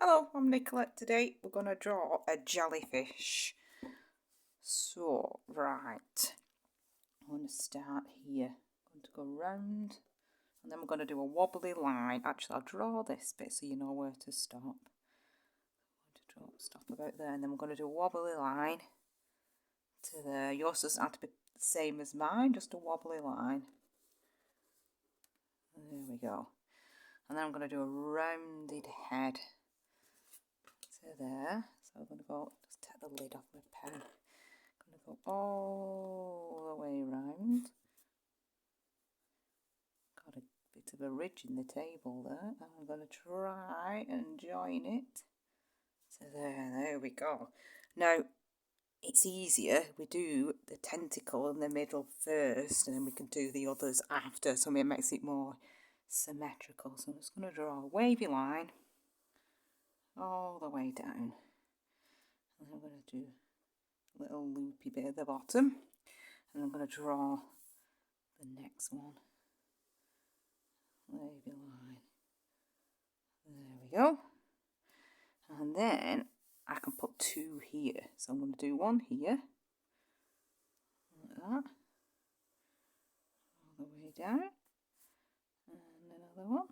Hello, I'm Nicolette. Today we're going to draw a jellyfish. So, right, I'm going to start here. I'm going to go round and then we're going to do a wobbly line. Actually, I'll draw this bit so you know where to stop. I'm going to stop about there and then we're going to do a wobbly line to there. Yours doesn't have to be the same as mine, just a wobbly line. There we go. And then I'm going to do a rounded head to there. So I'm going to go, just take the lid off my pen. I'm going to go all the way round. Got a bit of a ridge in the table there. And I'm going to try and join it to there. There we go. Now, it's easier. We do the tentacle in the middle first and then we can do the others after. So it makes it more symmetrical. So I'm just going to draw a wavy line all the way down. And I'm going to do a little loopy bit at the bottom. And I'm going to draw the next one. Wavy line. There we go. And then I can put two here. So I'm going to do one here. Like that. All the way down. And another one.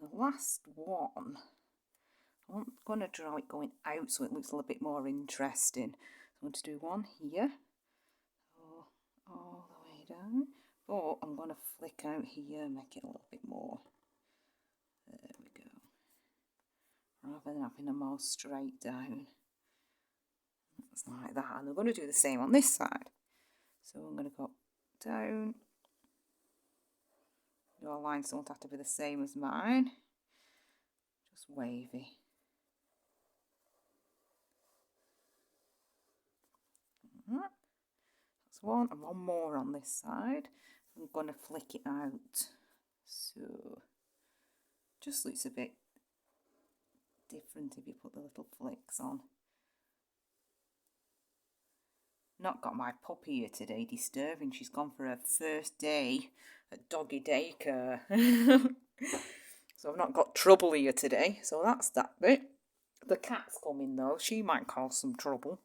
The last one, I'm going to draw it going out so it looks a little bit more interesting. So I'm going to do one here, all the way down, but I'm going to flick out here and make it a little bit more. There we go. Rather than having them all straight down. It's like that. And I'm going to do the same on this side. So I'm going to go down. Your lines don't have to be the same as mine. Just wavy. That's one, and one more on this side. I'm going to flick it out. So, just looks a bit different if you put the little flicks on. Not got my puppy here today disturbing. She's gone for her first day at doggy daycare. So I've not got trouble here today. So that's that bit. The cat's coming though. She might cause some trouble.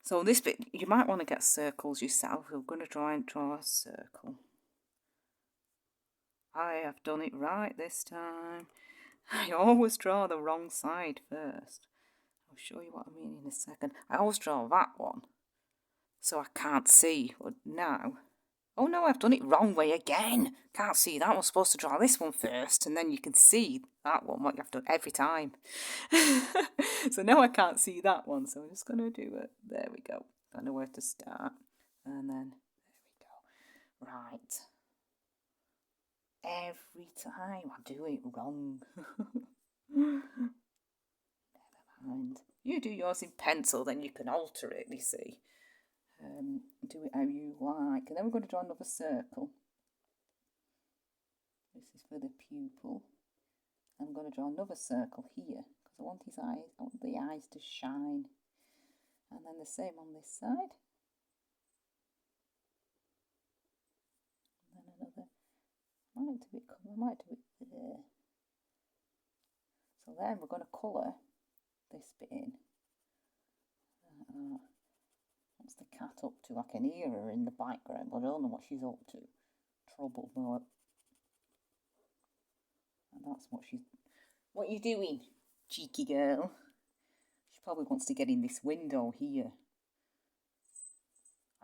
So this bit, you might want to get circles yourself. We're going to try and draw a circle. I have done it right this time. I always draw the wrong side first. I'll show you what I mean in a second. I always draw that one. So I can't see. But now, oh no, I've done it wrong way again. Can't see that one. I'm supposed to draw this one first, and then you can see that one, what you have done every time. So now I can't see that one, so I'm just going to do it. There we go. I know where to start. And then, there we go. Right. Every time I do it wrong. Never mind. You do yours in pencil, then you can alter it, you see. Do it how you like. And then we're going to draw another circle. This is for the pupil. I'm going to draw another circle here because I want his eyes, I want the eyes to shine. And then the same on this side. And then another. I might do it there. So then we're going to colour this bit in. What's the cat up to? I can hear her in the background, but I don't know what she's up to. Trouble, but and that's what she's. What are you doing, cheeky girl? She probably wants to get in this window here.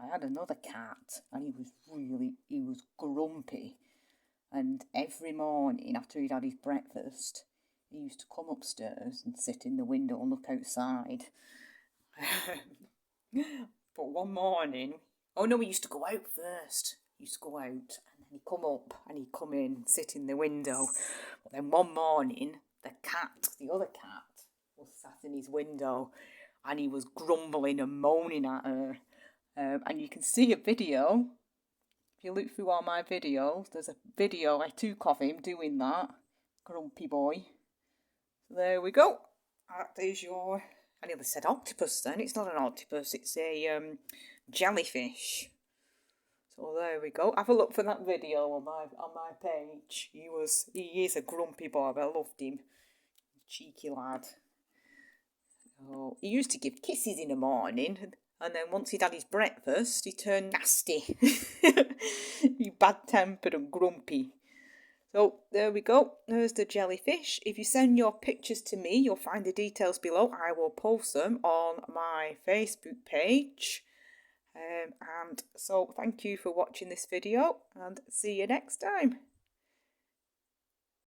I had another cat, and he was grumpy. And every morning after he'd had his breakfast, he used to come upstairs and sit in the window and look outside. But one morning, oh no, he used to go out first. He used to go out and then he'd come up and he'd come in and sit in the window. But then one morning, the other cat, was sat in his window and he was grumbling and moaning at her. And you can see a video. If you look through all my videos, there's a video I took of him doing that. Grumpy boy. So there we go. That is your... I nearly said octopus then. It's not an octopus, it's a jellyfish. So there we go. Have a look for that video on my page. He is a grumpy boy, but I loved him. Cheeky lad. Oh, he used to give kisses in the morning, and then once he'd had his breakfast, he turned nasty. He bad-tempered and grumpy. So there we go. There's the jellyfish. If you send your pictures to me, you'll find the details below. I will post them on my Facebook page. And so thank you for watching this video, and see you next time.